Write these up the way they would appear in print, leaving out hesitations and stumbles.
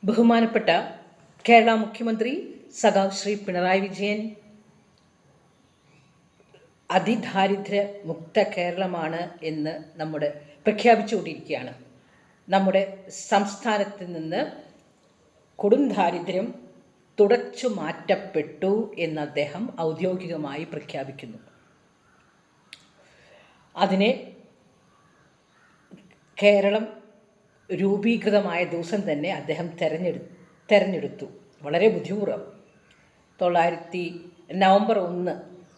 ബഹുമാനപ്പെട്ട കേരള മുഖ്യമന്ത്രി സഖാവ് ശ്രീ പിണറായി വിജയൻ അതിദാരിദ്ര്യ മുക്ത കേരളമാണ് എന്ന് നമ്മുടെ പ്രഖ്യാപിച്ചുകൊണ്ടിരിക്കുകയാണ്. നമ്മുടെ സംസ്ഥാനത്ത് നിന്ന് കൊടും ദാരിദ്ര്യം തുടച്ചു മാറ്റപ്പെട്ടു എന്ന് അദ്ദേഹം ഔദ്യോഗികമായി പ്രഖ്യാപിക്കുന്നു. അതിനെ കേരളം രൂപീകൃതമായ ദിവസം തന്നെ അദ്ദേഹം തെരഞ്ഞെടുത്തു. വളരെ ബുദ്ധിപൂർവ്വം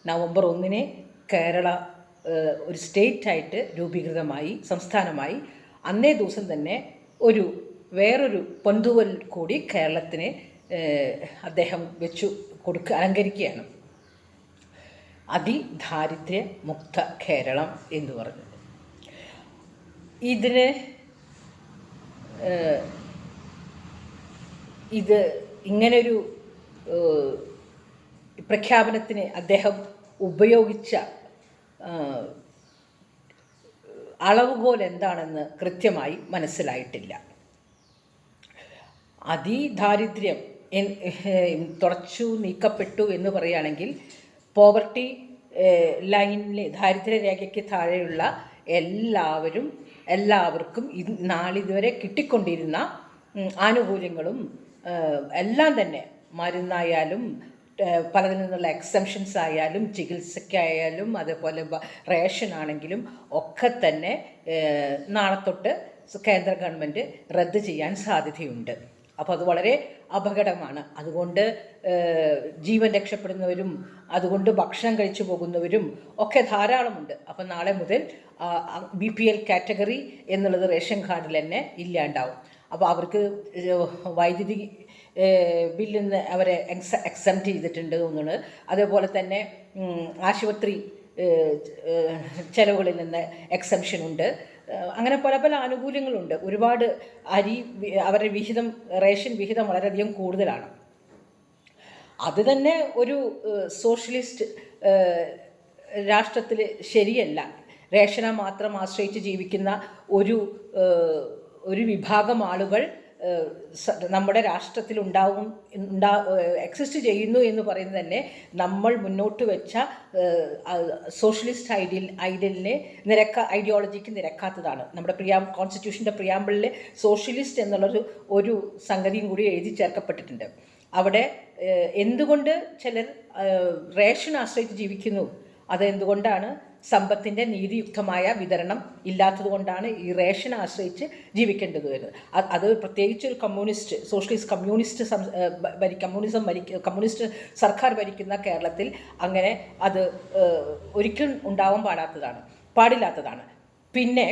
നവംബർ 1 കേരള ഒരു സ്റ്റേറ്റായിട്ട് രൂപീകൃതമായി, സംസ്ഥാനമായി. അന്നേ ദിവസം തന്നെ വേറൊരു പൊന്തൂവൽ കൂടി കേരളത്തിന് അദ്ദേഹം അലങ്കരിക്കുകയാണ്. അതിദാരിദ്ര്യ മുക്ത കേരളം എന്ന് പറഞ്ഞത്. ഇങ്ങനൊരു പ്രഖ്യാപനത്തിന് അദ്ദേഹം ഉപയോഗിച്ച അളവുകോൽ എന്താണെന്ന് കൃത്യമായി മനസ്സിലായിട്ടില്ല. അതിദാരിദ്ര്യം തുടച്ചു നീക്കപ്പെട്ടു എന്ന് പറയുകയാണെങ്കിൽ പോവർട്ടി ലൈനിൽ, ദാരിദ്ര്യരേഖയ്ക്ക് താഴെയുള്ള എല്ലാവർക്കും നാളിതുവരെ കിട്ടിക്കൊണ്ടിരുന്ന ആനുകൂല്യങ്ങളും എല്ലാം തന്നെ, മരുന്നായാലും പലതിൽ നിന്നുള്ള എക്സംഷൻസ് ആയാലും ചികിത്സയ്ക്കായാലും അതേപോലെ റേഷൻ ആണെങ്കിലും ഒക്കെ തന്നെ നാളെ തൊട്ട് കേന്ദ്ര ഗവൺമെൻറ് റദ്ദ് ചെയ്യാൻ സാധ്യതയുണ്ട്. അപ്പോൾ അത് വളരെ അപകടമാണ്. അതുകൊണ്ട് ജീവൻ രക്ഷപ്പെടുന്നവരും അതുകൊണ്ട് ഭക്ഷണം കഴിച്ചു പോകുന്നവരും ഒക്കെ ധാരാളമുണ്ട്. അപ്പം നാളെ മുതൽ BPL കാറ്റഗറി എന്നുള്ളത് റേഷൻ കാർഡിൽ തന്നെ ഇല്ലാണ്ടാവും. അപ്പോൾ അവർക്ക് വൈദ്യുതി ബില്ലിൽ നിന്ന് അവരെ എക്സംപ്റ്റ് ചെയ്തിട്ടുണ്ട് തോന്നുന്നു. അതേപോലെ തന്നെ ആശുപത്രി ചെലവുകളിൽ നിന്ന് എക്സംഷൻ ഉണ്ട്. അങ്ങനെ പല പല ആനുകൂല്യങ്ങളുണ്ട്. ഒരുപാട് അവരുടെ റേഷൻ വിഹിതം വളരെയധികം കൂടുതലാണ്. അത് തന്നെ ഒരു സോഷ്യലിസ്റ്റ് രാഷ്ട്രത്തിൽ ശരിയല്ല. റേഷനെ മാത്രം ആശ്രയിച്ച് ജീവിക്കുന്ന ഒരു വിഭാഗം ആളുകൾ നമ്മുടെ രാഷ്ട്രത്തിൽ എക്സിസ്റ്റ് ചെയ്യുന്നു എന്ന് പറയുന്നത് തന്നെ നമ്മൾ മുന്നോട്ട് വെച്ച സോഷ്യലിസ്റ്റ് ഐഡിയോളജിക്ക് നിരക്കാത്തതാണ്. നമ്മുടെ കോൺസ്റ്റിറ്റ്യൂഷൻ്റെ പ്രിയാമ്പിളിൽ സോഷ്യലിസ്റ്റ് എന്നുള്ളൊരു സംഗതിയും കൂടി എഴുതി ചേർക്കപ്പെട്ടിട്ടുണ്ട്. അവിടെ എന്തുകൊണ്ട് ചിലർ റേഷൻ ആശ്രയിച്ച് ജീവിക്കുന്നു? അതെന്തുകൊണ്ടാണ്? സമ്പത്തിൻ്റെ നീതിയുക്തമായ വിതരണം ഇല്ലാത്തതുകൊണ്ടാണ് ഈ റേഷൻ ആശ്രയിച്ച് ജീവിക്കേണ്ടത് വരുന്നത്. അത് പ്രത്യേകിച്ച് ഒരു കമ്മ്യൂണിസ്റ്റ് സർക്കാർ ഭരിക്കുന്ന കേരളത്തിൽ അങ്ങനെ അത് ഒരിക്കലും ഉണ്ടാവാൻ പാടില്ലാത്തതാണ്. പിന്നെ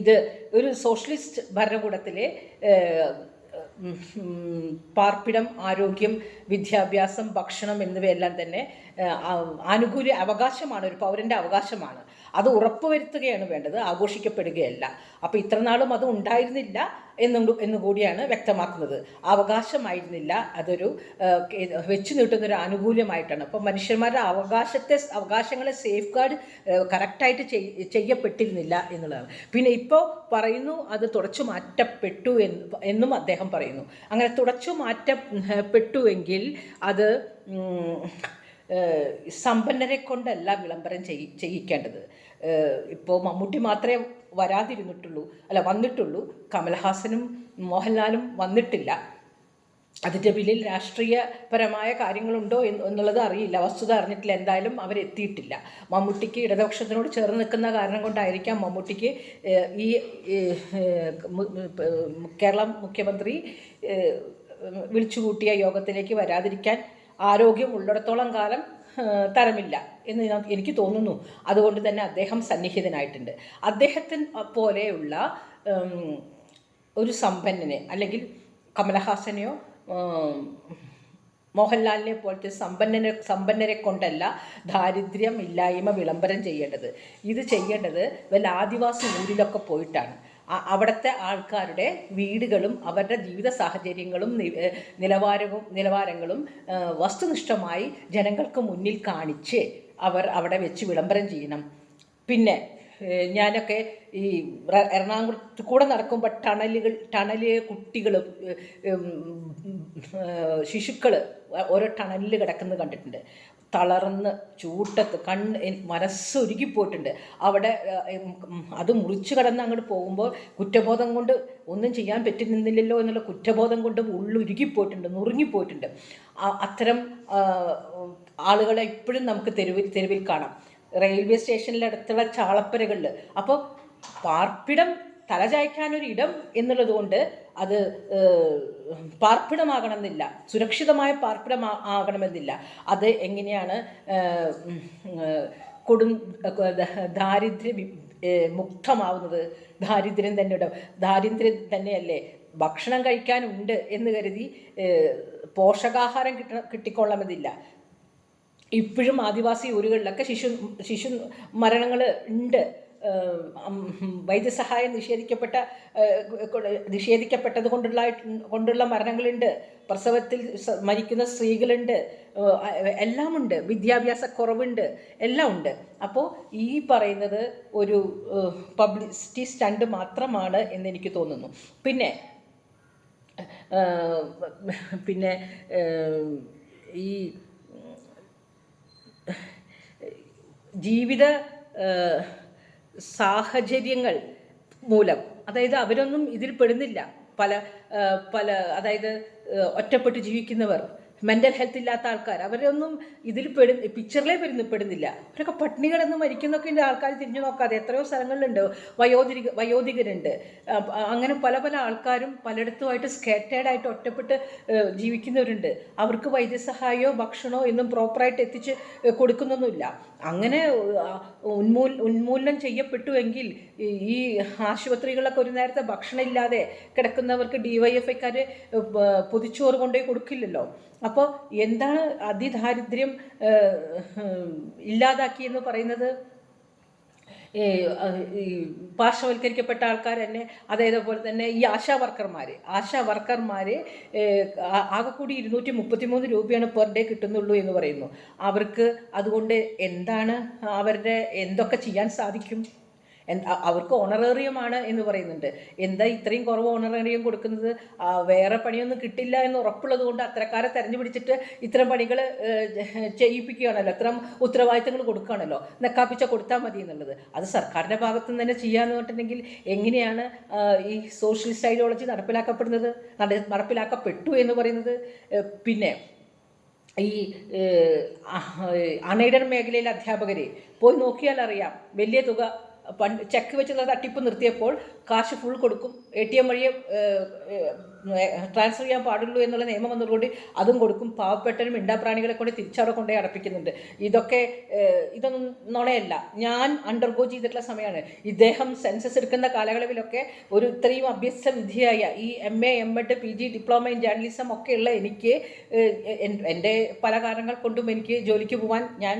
ഇത് ഒരു സോഷ്യലിസ്റ്റ് ഭരണകൂടത്തിലെ പാർപ്പിടം, ആരോഗ്യം, വിദ്യാഭ്യാസം, ഭക്ഷണം എന്നിവയെല്ലാം തന്നെ അവകാശമാണ്, ഒരു പൗരൻ്റെ അവകാശമാണ്. അത് ഉറപ്പുവരുത്തുകയാണ് വേണ്ടത്, ആഘോഷിക്കപ്പെടുകയല്ല. അപ്പോൾ ഇത്രനാളും അത് ഉണ്ടായിരുന്നില്ല എന്നുകൂടിയാണ് വ്യക്തമാക്കുന്നത്. അവകാശമായിരുന്നില്ല, അതൊരു വെച്ചു നീട്ടുന്നൊരു ആനുകൂല്യമായിട്ടാണ്. അപ്പോൾ മനുഷ്യന്മാരുടെ അവകാശങ്ങളെ സേഫ് ഗാർഡ് കറക്റ്റായിട്ട് ചെയ്യപ്പെട്ടിരുന്നില്ല എന്നുള്ളതാണ്. പിന്നെ ഇപ്പോൾ പറയുന്നു അത് തുടച്ചു മാറ്റപ്പെട്ടു എന്നും അദ്ദേഹം പറയുന്നു. അങ്ങനെ തുടച്ചു മാറ്റപ്പെട്ടുവെങ്കിൽ അത് സമ്പന്നരെ കൊണ്ടല്ല വിളംബരം ചെയ്യിക്കേണ്ടത്. ഇപ്പോൾ മമ്മൂട്ടി മാത്രമേ വന്നിട്ടുള്ളൂ. കമൽഹാസനും മോഹൻലാലും വന്നിട്ടില്ല. അതിൻ്റെ പിന്നിൽ രാഷ്ട്രീയപരമായ കാര്യങ്ങളുണ്ടോ എന്നുള്ളത് അറിയില്ല, വസ്തുത അറിഞ്ഞിട്ടില്ല. എന്തായാലും അവരെത്തിയിട്ടില്ല. മമ്മൂട്ടിക്ക് ഇടതുപക്ഷത്തിനോട് ചേർന്ന് നിൽക്കുന്ന കാരണം കൊണ്ടായിരിക്കാം മമ്മൂട്ടിക്ക് ഈ കേരള മുഖ്യമന്ത്രി വിളിച്ചുകൂട്ടിയ യോഗത്തിലേക്ക് വരാതിരിക്കാൻ ആരോഗ്യം ഉള്ളിടത്തോളം കാലം തരമില്ല എന്ന് എനിക്ക് തോന്നുന്നു. അതുകൊണ്ട് തന്നെ അദ്ദേഹം സന്നിഹിതനായിട്ടുണ്ട്. അദ്ദേഹത്തിന് പോലെയുള്ള ഒരു സമ്പന്നനെ, അല്ലെങ്കിൽ കമലഹാസനെയോ മോഹൻലാലിനെ പോലത്തെ സമ്പന്നരെ കൊണ്ടല്ല ദാരിദ്ര്യം ഇല്ലായ്മ വിളംബരം ചെയ്യേണ്ടത്. ഇത് ചെയ്യേണ്ടത് വല്ല ആദിവാസി ഊരിലൊക്കെ പോയിട്ടാണ്. അവിടുത്തെ ആൾക്കാരുടെ വീടുകളും അവരുടെ ജീവിത സാഹചര്യങ്ങളും നിലവാരങ്ങളും വസ്തുനിഷ്ഠമായി ജനങ്ങൾക്ക് മുന്നിൽ കാണിച്ച് അവിടെ വെച്ച് വിളംബരം ചെയ്യണം. പിന്നെ ഞാനൊക്കെ ഈ എറണാകുളത്ത് കൂടെ നടക്കുമ്പോൾ ടണല് കുട്ടികൾ, ശിശുക്കൾ ഓരോ ടണലിൽ കിടക്കുന്നത് കണ്ടിട്ടുണ്ട്. തളർന്ന് ചൂട്ടത്ത് മനസ്സൊരുകിപ്പോയിട്ടുണ്ട്. അവിടെ അത് മുറിച്ചു കടന്ന് അങ്ങോട്ട് പോകുമ്പോൾ കുറ്റബോധം കൊണ്ട് ഒന്നും ചെയ്യാൻ പറ്റുന്നില്ലല്ലോ എന്നുള്ള കുറ്റബോധം കൊണ്ട് ഉള്ളുരുകിപ്പോയിട്ടുണ്ട്, നുറുങ്ങിപ്പോയിട്ടുണ്ട്. അത്തരം ആളുകളെ ഇപ്പോഴും നമുക്ക് തെരുവിൽ കാണാം, റെയിൽവേ സ്റ്റേഷനിലടുത്തുള്ള ചാളപ്പരകളിൽ. അപ്പോൾ പാർപ്പിടം, തലചായ്ക്കാനൊരിടം എന്നുള്ളത് കൊണ്ട് അത് പാർപ്പിടമാകണമെന്നില്ല, സുരക്ഷിതമായ പാർപ്പിടം ആകണമെന്നില്ല. അത് എങ്ങനെയാണ് ദാരിദ്ര്യ മുക്തമാവുന്നത്? ദാരിദ്ര്യം തന്നെയല്ലേ ഭക്ഷണം കഴിക്കാനുണ്ട് എന്ന് കരുതി പോഷകാഹാരം കിട്ടിക്കൊള്ളണമെന്നില്ല. ഇപ്പോഴും ആദിവാസി ഊരുകളിലൊക്കെ ശിശു മരണങ്ങൾ ഉണ്ട്. വൈദ്യസഹായം നിഷേധിക്കപ്പെട്ടത് കൊണ്ടുള്ള മരണങ്ങളുണ്ട്. പ്രസവത്തിൽ മരിക്കുന്ന സ്ത്രീകളുണ്ട്. എല്ലാമുണ്ട്. വിദ്യാഭ്യാസക്കുറവുണ്ട്. എല്ലാം ഉണ്ട്. അപ്പോൾ ഈ പറയുന്നത് ഒരു പബ്ലിസിറ്റി സ്റ്റണ്ട് മാത്രമാണ് എന്നെനിക്ക് തോന്നുന്നു. പിന്നെ ഈ ജീവിത സാഹചര്യങ്ങൾ മൂലം, അതായത് അവരൊന്നും ഇതിൽ പെടുന്നില്ല. അതായത് ഒറ്റപ്പെട്ട് ജീവിക്കുന്നവർ, മെൻ്റൽ ഹെൽത്ത് ഇല്ലാത്ത ആൾക്കാർ, അവരൊന്നും ഇതിൽ പിക്ചറിലേ പെടുന്നില്ല. അവരൊക്കെ പട്ടിണി കിടന്ന് മരിക്കുന്നൊക്കെ ഉണ്ട്. ആൾക്കാർ തിരിഞ്ഞു നോക്കാതെ എത്രയോ സ്ഥലങ്ങളിലുണ്ട്. വയോധികരുണ്ട്. അങ്ങനെ പല ആൾക്കാരും പലയിടത്തുമായിട്ട് സ്കാറ്റേഡായിട്ട് ഒറ്റപ്പെട്ട് ജീവിക്കുന്നവരുണ്ട്. അവർക്ക് വൈദ്യസഹായമോ ഭക്ഷണമോ എന്നും പ്രോപ്പറായിട്ട് എത്തിച്ച് കൊടുക്കുന്നൊന്നുമില്ല. അങ്ങനെ ഉന്മൂലനം ചെയ്യപ്പെട്ടുവെങ്കിൽ ഈ ആശുപത്രികളിലൊക്കെ ഒരു നേരത്തെ ഭക്ഷണം ഇല്ലാതെ കിടക്കുന്നവർക്ക് DYFIക്കാർ പൊതിച്ചോറ് കൊണ്ടുപോയി കൊടുക്കില്ലല്ലോ. അപ്പോൾ എന്താണ് അതിദാരിദ്ര്യം ഇല്ലാതാക്കിയെന്ന് പറയുന്നത്? ഈ പാർശ്വവൽക്കരിക്കപ്പെട്ട ആൾക്കാർ തന്നെ, അതേപോലെ തന്നെ ഈ ആശാ വർക്കർമാർ ആകെ കൂടി 233 രൂപയാണ് പെർ ഡേ കിട്ടുന്നുള്ളൂ എന്ന് പറയുന്നു. അവർക്ക് അതുകൊണ്ട് എന്താണ്, അവരുടെ എന്തൊക്കെ ചെയ്യാൻ സാധിക്കും? അവർക്ക് ഓണറേറിയമാണ് എന്ന് പറയുന്നുണ്ട്. എന്താ ഇത്രയും കുറവ് ഓണറേറിയം കൊടുക്കുന്നത്? വേറെ പണിയൊന്നും കിട്ടില്ല എന്ന് ഉറപ്പുള്ളത് കൊണ്ട് അത്തരക്കാരെ തെരഞ്ഞു പിടിച്ചിട്ട് ഇത്തരം പണികൾ ചെയ്യിപ്പിക്കുകയാണല്ലോ, ഇത്തരം ഉത്തരവാദിത്തങ്ങൾ കൊടുക്കുകയാണല്ലോ. നെക്കാപ്പിച്ച കൊടുത്താൽ മതി എന്നുള്ളത്. അത് സർക്കാരിൻ്റെ ഭാഗത്തു നിന്ന് തന്നെ ചെയ്യാന്ന് പറഞ്ഞിട്ടുണ്ടെങ്കിൽ എങ്ങനെയാണ് ഈ സോഷ്യലിസ്റ്റ് ഐഡിയോളജി നടപ്പിലാക്കപ്പെട്ടു എന്ന് പറയുന്നത്? പിന്നെ ഈ അൺഎയ്ഡഡ് മേഖലയിലെ അധ്യാപകരെ പോയി നോക്കിയാൽ അറിയാം. വലിയ തുക ചെക്ക് വെച്ചുള്ള തട്ടിപ്പ് നിർത്തിയപ്പോൾ കാശ് ഫുൾ കൊടുക്കും. ATM വഴിയെ ട്രാൻസ്ഫർ ചെയ്യാൻ പാടുള്ളൂ എന്നുള്ള നിയമം വന്നതുകൊണ്ട് അതും കൊടുക്കും. പാവപ്പെട്ടവരും മിണ്ടാപ്രാണികളെ കൊണ്ട് തിരിച്ചവിടെ കൊണ്ടുപോയി അടപ്പിക്കുന്നുണ്ട്. ഇതൊന്നും നുണയല്ല. ഞാൻ അണ്ടർഗോ ചെയ്തിട്ടുള്ള സമയമാണ്. ഇദ്ദേഹം സെൻസസ് എടുക്കുന്ന കാലയളവിലൊക്കെ ഒരു ഇത്രയും അഭ്യസ്ത വിധിയായ ഈ MA MEd PG diploma in journalism ഒക്കെ ഉള്ള എനിക്ക്, എൻ്റെ പല കാരണങ്ങൾ കൊണ്ടും എനിക്ക് ജോലിക്ക് പോകാൻ ഞാൻ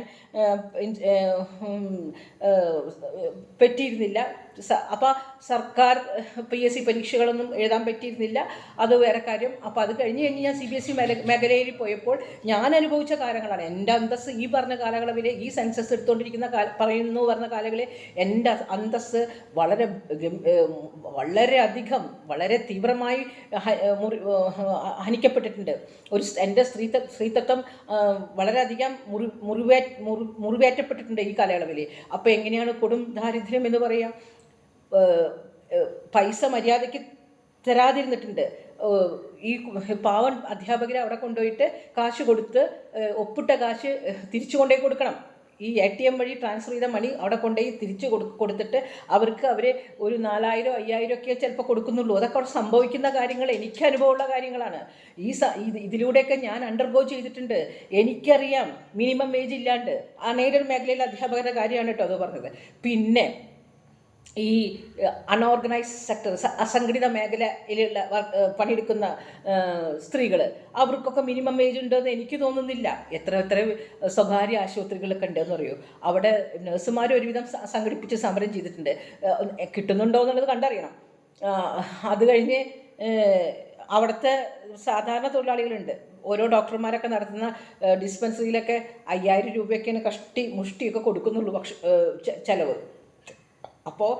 പറ്റിയിരുന്നില്ല. അപ്പോൾ സർക്കാർ PSC പരീക്ഷകളൊന്നും എഴുതാൻ പറ്റിയിരുന്നില്ല. അത് വേറെ കാര്യം. അപ്പോൾ അത് കഴിഞ്ഞ് ഞാൻ CBSE മേഖലയിൽ പോയപ്പോൾ ഞാൻ അനുഭവിച്ച കാര്യങ്ങളാണ്. എൻ്റെ അന്തസ്സ് ഈ പറഞ്ഞ കാലയളവിലെ, ഈ സെൻസസ് എടുത്തുകൊണ്ടിരിക്കുന്ന പറഞ്ഞ കാലങ്ങളിൽ എൻ്റെ അന്തസ്സ് വളരെയധികം വളരെ തീവ്രമായി ഹനിക്കപ്പെട്ടിട്ടുണ്ട്. എൻ്റെ സ്ത്രീത്വം വളരെയധികം മുറിവേറ്റപ്പെട്ടിട്ടുണ്ട് ഈ കാലയളവിൽ. അപ്പോൾ എങ്ങനെയാണ് കൊടും ദാരിദ്ര്യം എന്ന് പറയാം? പൈസ മര്യാദയ്ക്ക് തരാതിരുന്നിട്ടുണ്ട്. ഈ പാവൻ അധ്യാപകരെ അവിടെ കൊണ്ടുപോയിട്ട് കാശ് കൊടുത്ത് ഒപ്പിട്ട കാശ് തിരിച്ചു കൊണ്ടുപോയി കൊടുക്കണം. ഈ ATM വഴി ട്രാൻസ്ഫർ ചെയ്ത മണി അവിടെ കൊണ്ടുപോയി തിരിച്ചു കൊടുത്തിട്ട് അവർ ഒരു 4000 5000 ഒക്കെ ചിലപ്പോൾ കൊടുക്കുന്നുള്ളൂ. അതൊക്കെ അവിടെ സംഭവിക്കുന്ന കാര്യങ്ങൾ എനിക്ക് അനുഭവമുള്ള കാര്യങ്ങളാണ്. ഇതിലൂടെയൊക്കെ ഞാൻ അണ്ടർഗോ ചെയ്തിട്ടുണ്ട്. എനിക്കറിയാം. മിനിമം വേജ് ഇല്ലാണ്ട് അൺഎയ്ഡഡ് മേഖലയിലെ അധ്യാപകരുടെ കാര്യമാണ് കേട്ടോ അത് പറഞ്ഞത്. പിന്നെ ഈ അൺഓർഗനൈസ്ഡ് സെക്ടർ, അസംഘടിത മേഖലയിലുള്ള പണിയെടുക്കുന്ന സ്ത്രീകൾ, അവർക്കൊക്കെ മിനിമം വേജ് ഉണ്ടെന്ന് എനിക്ക് തോന്നുന്നില്ല. എത്ര സ്വകാര്യ ആശുപത്രികളൊക്കെ ഉണ്ടെന്ന് പറയൂ. അവിടെ നഴ്സുമാർ ഒരുവിധം സംഘടിപ്പിച്ച് സമരം ചെയ്തിട്ടുണ്ട്. കിട്ടുന്നുണ്ടോ എന്നുള്ളത് കണ്ടറിയണം. അത് കഴിഞ്ഞ് അവിടുത്തെ സാധാരണ തൊഴിലാളികളുണ്ട്. ഓരോ ഡോക്ടർമാരൊക്കെ നടത്തുന്ന ഡിസ്പെൻസറിയിലൊക്കെ 5000 രൂപയൊക്കെയാണ് മുഷ്ടിയൊക്കെ കൊടുക്കുന്നുള്ളൂ ചിലവ്. അപ്പോൾ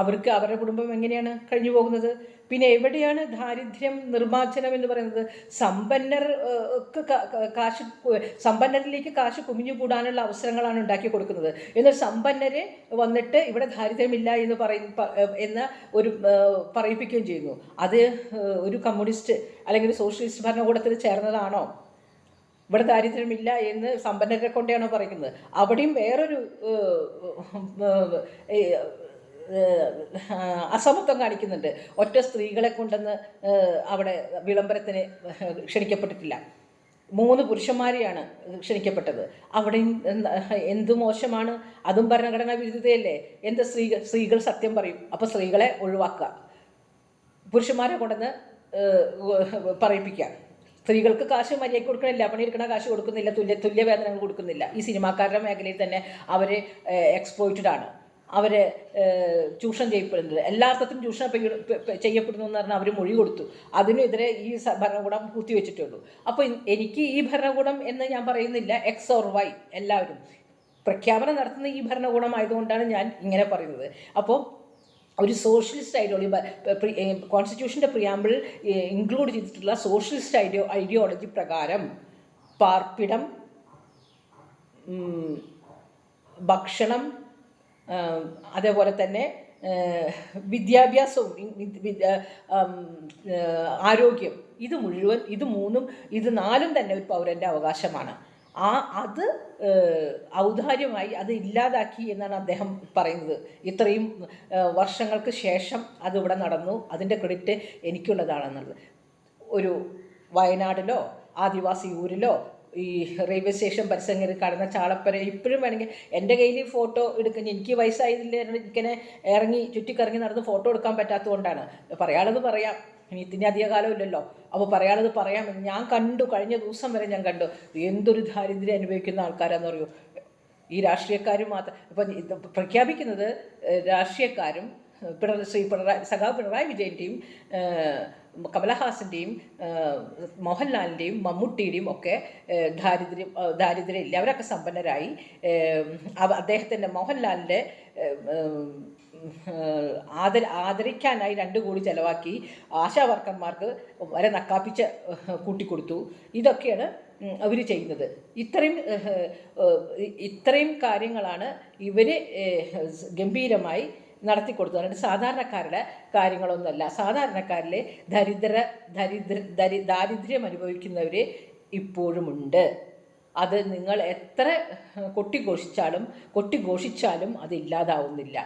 അവർക്ക് അവരുടെ കുടുംബം എങ്ങനെയാണ് കഴിഞ്ഞു പോകുന്നത്? പിന്നെ എവിടെയാണ് ദാരിദ്ര്യം നിർമ്മാർജ്ജനം എന്ന് പറയുന്നത്? സമ്പന്നരിലേക്ക് കാശ് കുമിഞ്ഞുകൂടാനുള്ള അവസരങ്ങളാണ് ഉണ്ടാക്കി കൊടുക്കുന്നത്. എന്നാൽ സമ്പന്നരെ വന്നിട്ട് ഇവിടെ ദാരിദ്ര്യമില്ല എന്ന് എന്ന ഒരു പറയിപ്പിക്കുകയും ചെയ്യുന്നു. അത് ഒരു കമ്മ്യൂണിസ്റ്റ് അല്ലെങ്കിൽ സോഷ്യലിസ്റ്റ് ഭരണകൂടത്തിൽ ചേർന്നതാണോ? ഇവിടെ ദാരിദ്ര്യമില്ല എന്ന് സമ്പന്നരെ കൊണ്ടാണോ പറയുന്നത്? അവിടെയും വേറൊരു അസമത്വം കാണിക്കുന്നുണ്ട്. ഒറ്റ സ്ത്രീകളെ കൊണ്ടെന്ന് അവിടെ വിളംബരത്തിന് ക്ഷണിക്കപ്പെട്ടിട്ടില്ല, 3 പുരുഷന്മാരെയാണ് ക്ഷണിക്കപ്പെട്ടത്. അവിടെയും എന്ത് മോശമാണ്, അതും ഭരണഘടനാ വിരുദ്ധതയല്ലേ? എന്താ സ്ത്രീകൾ സത്യം പറയും, അപ്പോൾ സ്ത്രീകളെ ഒഴിവാക്കുക, പുരുഷന്മാരെ കൊണ്ടെന്ന് പറയിപ്പിക്കുക. സ്ത്രീകൾക്ക് കാശ് മര്യാദയ്ക്ക് കൊടുക്കണില്ല, പണിയെടുക്കണ കാശ് കൊടുക്കുന്നില്ല, തുല്യ വേതനങ്ങൾ കൊടുക്കുന്നില്ല. ഈ സിനിമാക്കാരുടെ മേഖലയിൽ തന്നെ അവർ എക്സ്പ്ലോയിറ്റഡ് ആണ്, അവർ ചൂഷണം ചെയ്യപ്പെടുന്നത്, എല്ലാ അർത്ഥത്തിലും ചൂഷണം ചെയ്യപ്പെടുന്നു എന്ന് പറഞ്ഞാൽ അവർ മൊഴി കൊടുത്തു. അതിനെതിരെ ഈ ഭരണകൂടം കുത്തിവെച്ചിട്ടുള്ളൂ. അപ്പോൾ എനിക്ക് ഈ ഭരണകൂടം എന്ന് ഞാൻ പറയുന്നില്ല, എക്സ് ഓർ വൈ, എല്ലാവരും പ്രഖ്യാപനം നടത്തുന്ന ഈ ഭരണകൂടം ആയതുകൊണ്ടാണ് ഞാൻ ഇങ്ങനെ പറയുന്നത്. അപ്പോൾ ഒരു സോഷ്യലിസ്റ്റ് ഐഡിയോളജി, കോൺസ്റ്റിറ്റ്യൂഷൻ്റെ പ്രിയാമ്പിൾ ഇൻക്ലൂഡ് ചെയ്തിട്ടുള്ള സോഷ്യലിസ്റ്റ് ഐഡിയോളജി പ്രകാരം പാർപ്പിടം, ഭക്ഷണം, അതേപോലെ തന്നെ വിദ്യാഭ്യാസവും ആരോഗ്യം, ഇത് 4 തന്നെ ഒരു പൗരൻ്റെ അവകാശമാണ്. അത് ഔദാര്യമായി അത് ഇല്ലാതാക്കി എന്നാണ് അദ്ദേഹം പറയുന്നത്. ഇത്രയും വർഷങ്ങൾക്ക് ശേഷം അതിവിടെ നടന്നു, അതിൻ്റെ ക്രെഡിറ്റ് എനിക്കുള്ളതാണെന്നുള്ളത്. ഒരു വയനാടിലോ ആദിവാസി ഊരിലോ ഈ റെയിൽവേ സ്റ്റേഷൻ പരിസരങ്ങളിൽ കാണുന്ന ചാളപ്പര ഇപ്പോഴും വേണമെങ്കിൽ എൻ്റെ കയ്യിൽ ഫോട്ടോ എടുക്കാൻ, എനിക്ക് വയസ്സായതില്ലേ, ഇങ്ങനെ ചുറ്റിക്കറങ്ങി നടന്ന് ഫോട്ടോ എടുക്കാൻ പറ്റാത്തതുകൊണ്ടാണ്. പറയാനുള്ളത് പറയാം, ഇനി ഇതിന് അധിക കാലമില്ലല്ലോ, അപ്പോൾ പറയാനുള്ളത് പറയാമെന്ന് ഞാൻ കണ്ടു. കഴിഞ്ഞ ദിവസം വരെ ഞാൻ കണ്ടു എന്തൊരു ദാരിദ്ര്യം അനുഭവിക്കുന്ന ആൾക്കാരാന്ന് പറയൂ. ഈ രാഷ്ട്രീയക്കാരും മാത്രം ഇപ്പം പ്രഖ്യാപിക്കുന്നത്, രാഷ്ട്രീയക്കാരും സഖാവ് പിണറായി വിജയൻ്റെയും കമലഹാസൻ്റെയും മോഹൻലാലിൻ്റെയും മമ്മൂട്ടിയുടെയും ഒക്കെ ദാരിദ്ര്യം ഇല്ല, അവരൊക്കെ സമ്പന്നരായി. അദ്ദേഹത്തിൻ്റെ മോഹൻലാലിൻ്റെ ആദരിക്കാനായി 2 കോടി ചെലവാക്കി, ആശാ വർക്കർമാർക്ക് വരെ നക്കാപ്പിച്ച് കൂട്ടിക്കൊടുത്തു. ഇതൊക്കെയാണ് അവർ ചെയ്യുന്നത്. ഇത്രയും കാര്യങ്ങളാണ് ഇവർ ഗംഭീരമായി നടത്തിക്കൊടുത്തത്. അതുകൊണ്ട് സാധാരണക്കാരുടെ കാര്യങ്ങളൊന്നുമല്ല. സാധാരണക്കാരിലെ ദാരിദ്ര്യം അനുഭവിക്കുന്നവർ ഇപ്പോഴുമുണ്ട്. അത് നിങ്ങൾ എത്ര കൊട്ടിഘോഷിച്ചാലും അതില്ലാതാവുന്നില്ല.